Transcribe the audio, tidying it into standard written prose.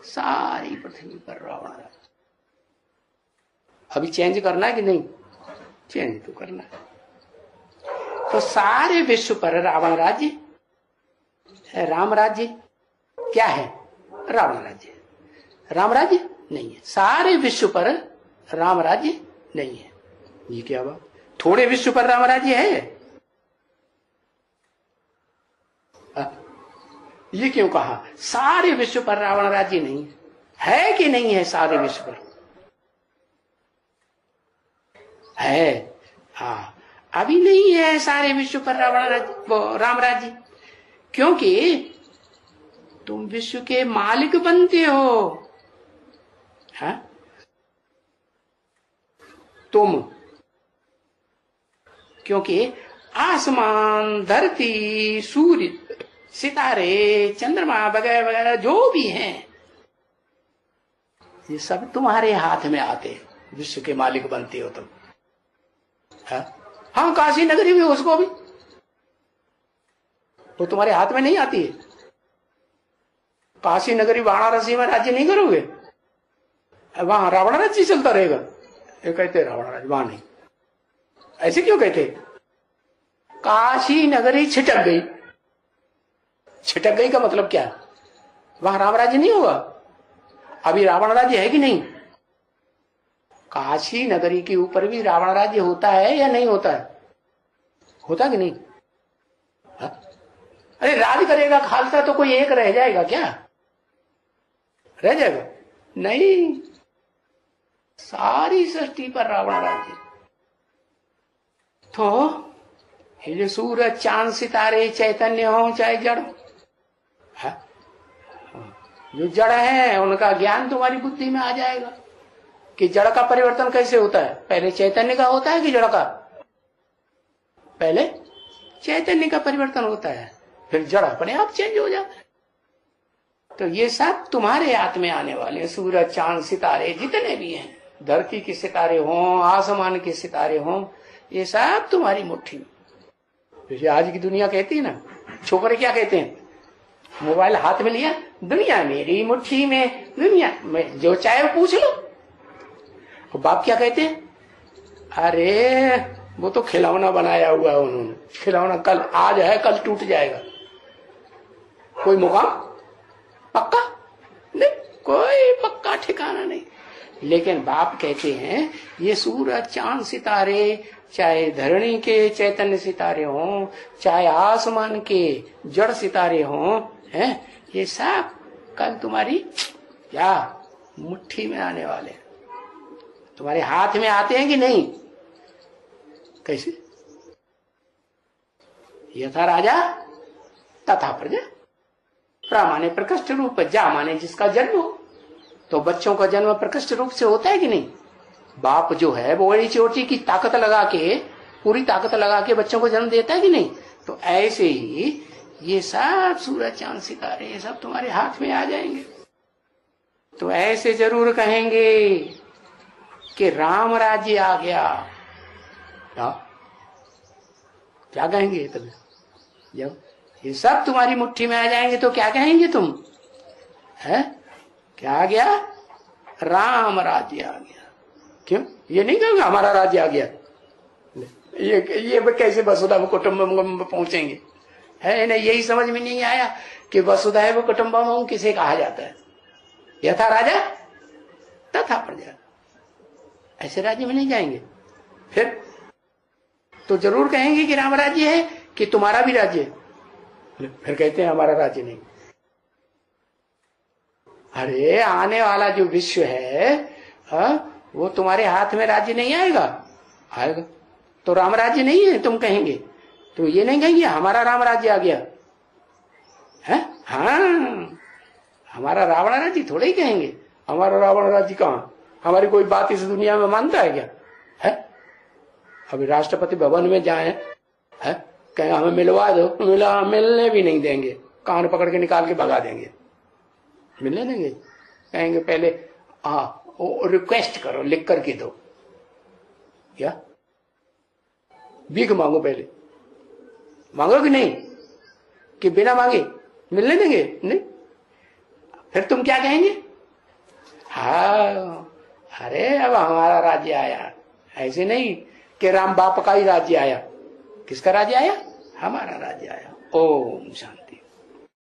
सारी पृथ्वी पर रावण राज्य। अभी चेंज करना है कि नहीं? चेंज तो करना है। तो सारे विश्व पर रावण राज्य है, राम राज्य क्या है? रावण राज्य। राम राज्य नहीं है, सारे विश्व पर राम राज्य नहीं है। ये क्या बात? थोड़े विश्व पर राम राज्य है? ये क्यों कहा? सारे विश्व पर रावण राज्य नहीं है कि नहीं है? सारे विश्व पर है। हाँ, अभी नहीं है सारे विश्व पर रावण राज्य, राम राज्य, क्योंकि तुम विश्व के मालिक बनते हो। हाँ? तुम, क्योंकि आसमान, धरती, सूर्य, सितारे, चंद्रमा वगैरह वगैरह जो भी हैं, ये सब तुम्हारे हाथ में आते हैं। विश्व के मालिक बनते हो तुम। हाँ, काशी नगरी भी, उसको भी तो तुम्हारे हाथ में नहीं आती है। काशी नगरी वाराणसी में राज्य नहीं करोगे, वहां रावण राज्य चलता रहेगा। ये कहते रावण राज्य, वहां नहीं। ऐसे क्यों कहते? काशी नगरी छिटक गई। छिटक गई का मतलब क्या? वहां राम राज्य नहीं होगा। अभी रावण राज्य है कि नहीं? काशी नगरी के ऊपर भी रावण राज्य होता है या नहीं होता है? होता कि नहीं? हा? अरे राज करेगा खालसा तो कोई एक रह जाएगा क्या? रह जाएगा? नहीं, सारी सृष्टि पर रावण राज्य। तो ये जो सूरज, चांद, सितारे, चैतन्य हो चाहे जड़, जो जड़ है उनका ज्ञान तुम्हारी बुद्धि में आ जाएगा कि जड़ का परिवर्तन कैसे होता है। पहले चैतन्य का होता है कि जड़ का? पहले चैतन्य का परिवर्तन होता है, फिर जड़ अपने आप चेंज हो जाता है। तो ये सब तुम्हारे हाथ में आने वाले, सूरज, चांद, सितारे जितने भी हैं, धरती के सितारे हों, आसमान के सितारे हों, ये सब तुम्हारी मुट्ठी में। जैसे आज की दुनिया कहती है ना, छोकरे क्या कहते हैं? मोबाइल हाथ में लिया, दुनिया मेरी मुट्ठी में, दुनिया में जो चाहे वो पूछ लो। और बाप क्या कहते हैं? अरे वो तो खिलौना बनाया हुआ है उन्होंने, खिलौना कल आज है कल टूट जाएगा। कोई मुकाम पक्का नहीं, कोई पक्का ठिकाना नहीं। लेकिन बाप कहते हैं ये सूरज, चांद, सितारे, चाहे धरणी के चैतन्य सितारे हों, चाहे आसमान के जड़ सितारे हों, हैं, ये सब कल तुम्हारी क्या मुट्ठी में आने वाले, तुम्हारे हाथ में आते हैं कि नहीं? कैसे? यथा राजा तथा प्रजा, प्रा माने प्रकृष्ट रूप, जा माने जिसका जन्म हो। तो बच्चों का जन्म प्रकृष्ट रूप से होता है कि नहीं? बाप जो है वो बड़ी चोटी की ताकत लगा के, पूरी ताकत लगा के बच्चों को जन्म देता है कि नहीं? तो ऐसे ही ये सब सूरज, चांद, सितारे ये सब तुम्हारे हाथ में आ जाएंगे। तो ऐसे जरूर कहेंगे कि राम राज्य आ गया। क्या कहेंगे? तब जब ये सब तुम्हारी मुट्ठी में आ जाएंगे तो क्या कहेंगे तुम? है क्या आ गया? राम राज्य आ गया। क्यों ये नहीं कहोगे हमारा राज्य आ गया? ये कैसे वसुधैव कुटुंबकम पहुंचेंगे? है ना, यही समझ में नहीं आया कि वसुधैव कुटुंबकम किसे कहा जाता है? यथा राजा तथा प्रजा, ऐसे राज्य में नहीं जाएंगे। फिर तो जरूर कहेंगे कि राम राज्य है कि तुम्हारा भी राज्य है। फिर कहते हैं हमारा राज्य नहीं। अरे आने वाला जो विश्व है वो तुम्हारे हाथ में राज्य नहीं आएगा? आएगा। तो राम राज्य नहीं है तुम कहेंगे, तो ये नहीं कहेंगे हमारा राम राज्य आ गया है। हाँ, हमारा रावण राज्य थोड़े ही कहेंगे। हमारा रावण राज्य कहाँ? हमारी कोई बात इस दुनिया में मानता है क्या? है अभी राष्ट्रपति भवन में जाए है, कहें हमें मिलवा दो, मिलने भी नहीं देंगे, कान पकड़ के निकाल के भगा देंगे। मिलने देंगे? कहेंगे पहले रिक्वेस्ट करो, लिख करके दो। क्या भीख मांगो? पहले मांगो कि नहीं? कि बिना मांगे मिलने देंगे? नहीं। फिर तुम क्या कहेंगे? हाँ, अरे अब हमारा राज्य आया, ऐसे नहीं कि राम बाप का ही राज्य आया। किसका राज्य आया? हमारा राज्य आया। ओम शांति।